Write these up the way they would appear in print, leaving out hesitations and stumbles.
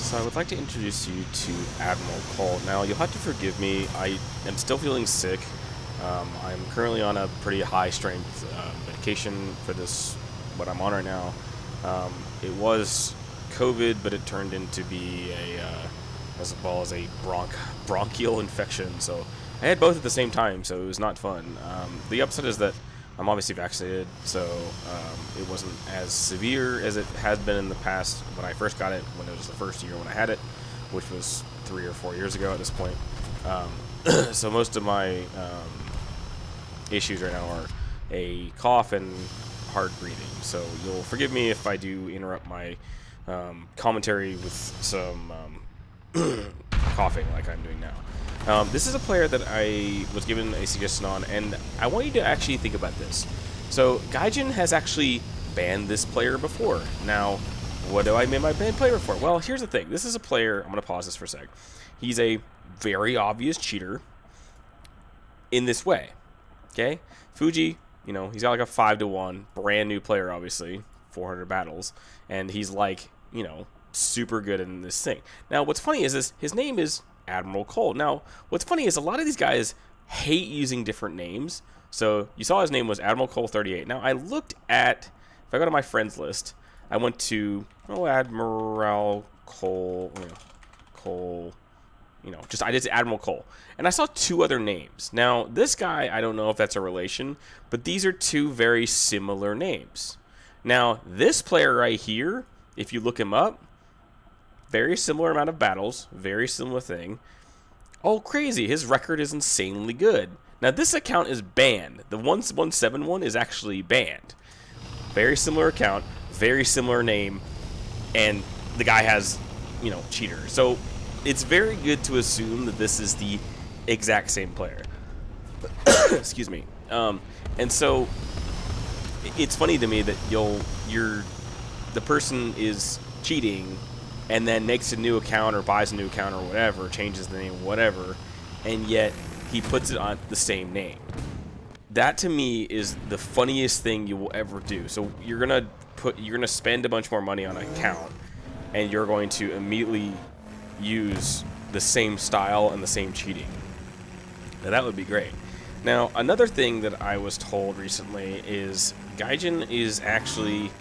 So I would like to introduce you to Admiral Cole. Now, you'll have to forgive me. I am still feeling sick. I'm currently on a pretty high-strength medication for this, what I'm on right now. It was COVID, but it turned into be as well as a bronchial infection. So I had both at the same time, so it was not fun. The upside is that I'm obviously vaccinated, so it wasn't as severe as it has been in the past when I first got it, when it was the first year when I had it, which was 3 or 4 years ago at this point. So most of my issues right now are a cough and hard breathing. So you'll forgive me if I do interrupt my commentary with some coughing like I'm doing now. This is a player that I was given a suggestion on, and I want you to actually think about this. So, Gaijin has actually banned this player before. Now, what do I mean by banned player before? Well, here's the thing. This is a player, I'm going to pause this for a sec. He's a very obvious cheater in this way. Okay? Fuji, you know, he's got like a 5-to-1, brand new player, obviously, 400 battles, and he's like, you know, super good in this thing. Now, what's funny is this, his name is Admiral Cole. Now, what's funny is a lot of these guys hate using different names. So you saw his name was AdmiralCole38. Now, I looked at, if I go to my friends list, I went to, Admiral Cole, Cole, just I did Admiral Cole. And I saw 2 other names. Now, this guy, I don't know if that's a relation, but these are 2 very similar names. Now, this player right here, if you look him up, very similar amount of battles, very similar thing. Oh, crazy, his record is insanely good. Now, this account is banned. The 1171 is actually banned. Very similar account, very similar name, and the guy has, cheater. So, it's very good to assume that this is the exact same player. Excuse me. And so, it's funny to me that the person is cheating and then makes a new account or buys a new account or whatever, changes the name, whatever, and yet he puts it on the same name. That to me is the funniest thing you will ever do. So you're gonna spend a bunch more money on an account, and you're going to immediately use the same style and the same cheating. Now that would be great. Now another thing that I was told recently is Gaijin is actually,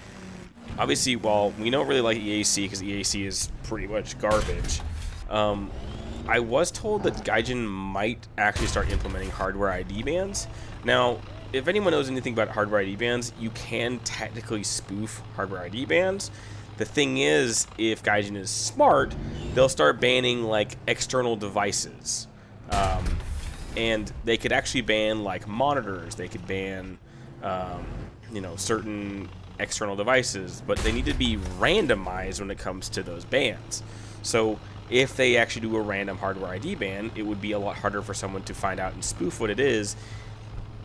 obviously, while we don't really like EAC because EAC is pretty much garbage, I was told that Gaijin might actually start implementing hardware ID bans. Now, if anyone knows anything about hardware ID bans, you can technically spoof hardware ID bans. The thing is, if Gaijin is smart, they'll start banning like external devices. And they could actually ban like monitors, they could ban certain external devices, but they need to be randomized when it comes to those bans. So if they actually do a random hardware ID ban, it would be a lot harder for someone to find out and spoof what it is.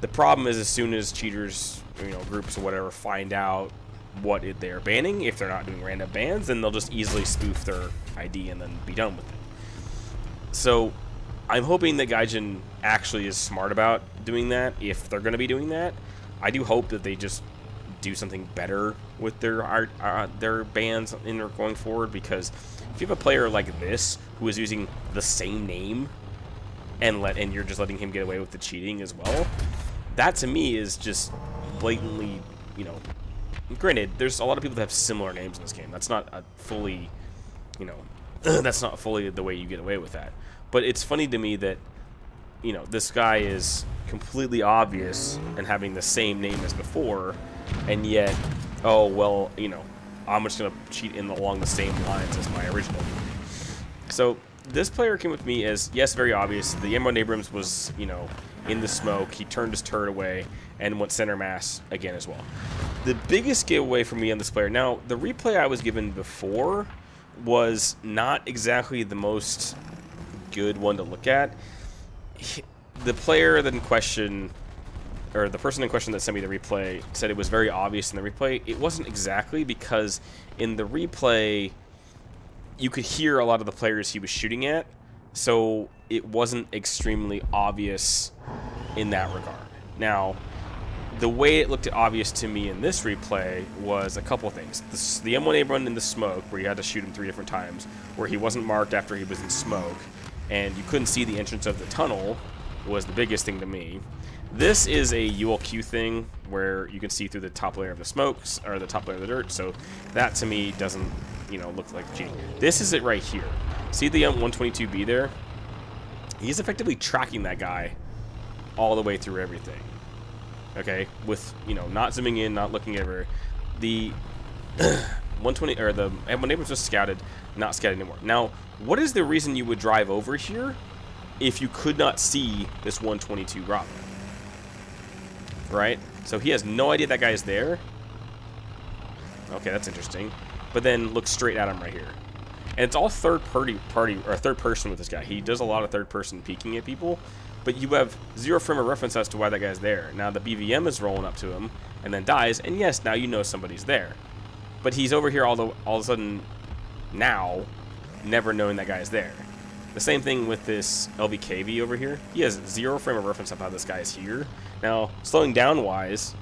The problem is, as soon as cheaters, groups or whatever, find out what they're banning, if they're not doing random bans, then they'll just easily spoof their ID and then be done with it. So I'm hoping that Gaijin actually is smart about doing that, if they're going to be doing that. I do hope that they just do something better with their bans going forward, because if you have a player like this who is using the same name and you're just letting him get away with the cheating as well, that to me is just blatantly, granted, there's a lot of people that have similar names in this game. That's not a fully, that's not fully the way you get away with that. But it's funny to me that, this guy is completely obvious and having the same name as before, and yet, oh, well, I'm just going to cheat along the same lines as my original. So, this player came with me as, yes, very obvious. The M1 Abrams was, in the smoke. He turned his turret away and went center mass again as well. The biggest giveaway for me on this player, now, the replay I was given before was not exactly the most good one to look at. The player that in question, or the person in question that sent me the replay, said it was very obvious in the replay. It wasn't exactly, because in the replay you could hear a lot of the players he was shooting at, so it wasn't extremely obvious in that regard. Now, the way it looked obvious to me in this replay was a couple things. The M1A run in the smoke, where you had to shoot him 3 different times, where he wasn't marked after he was in smoke, and you couldn't see the entrance of the tunnel, was the biggest thing to me. This is a ULQ thing, where you can see through the top layer of the smokes, or the top layer of the dirt, so that to me doesn't, you know, look like cheating. This is it right here. See the M122B there? He's effectively tracking that guy all the way through everything. Okay, with, you know, not zooming in, not looking ever. The 120 or the M1A was just scouted, not scouted anymore. Now, what is the reason you would drive over here if you could not see this 122 Bravo? Right? So he has no idea that guy is there. Okay, that's interesting. But then look straight at him right here. And it's all third person with this guy. He does a lot of third person peeking at people, but you have 0 frame of reference as to why that guy's there. Now the BVM is rolling up to him and then dies, and yes, now you know somebody's there. But he's over here all of a sudden now, never knowing that guy's there. The same thing with this LVKV over here. He has 0 frame of reference of how this guy is here. Now, slowing down wise,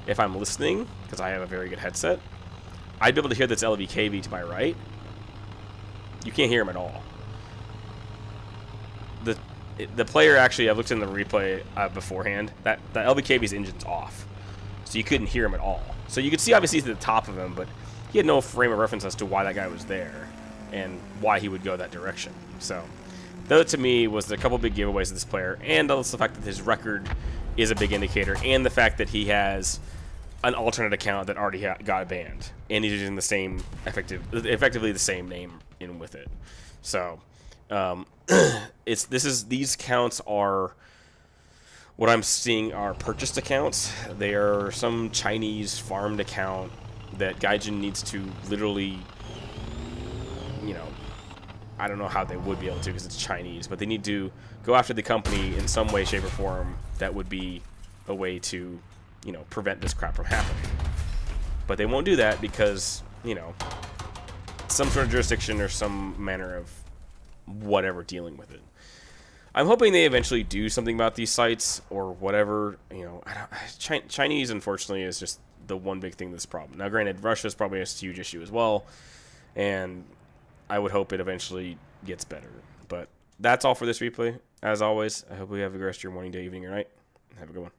if I'm listening, because I have a very good headset, I'd be able to hear this LVKV to my right. You can't hear him at all. The player actually, I've looked in the replay beforehand, that LVKV's engine's off. So you couldn't hear him at all. So you could see obviously to the top of him, but he had no frame of reference as to why that guy was there and why he would go that direction. So that to me was a couple big giveaways of this player, and also the fact that his record is a big indicator, and the fact that he has an alternate account that already got banned, and he's using the same effectively the same name in with it. So these counts are what I'm seeing are purchased accounts. They are some Chinese farmed account that Gaijin needs to literally, you know, I don't know how they would be able to because it's Chinese, but they need to go after the company in some way, shape, or form that would be a way to, you know, prevent this crap from happening. But they won't do that because, you know, some sort of jurisdiction or some manner of whatever dealing with it. I'm hoping they eventually do something about these sites or whatever. You know, Chinese, unfortunately, is just the one big thing that's a problem. Now, granted, Russia's probably a huge issue as well, and I would hope it eventually gets better. But that's all for this replay. As always, I hope you have a good rest of your morning, day, evening, or night. Have a good one.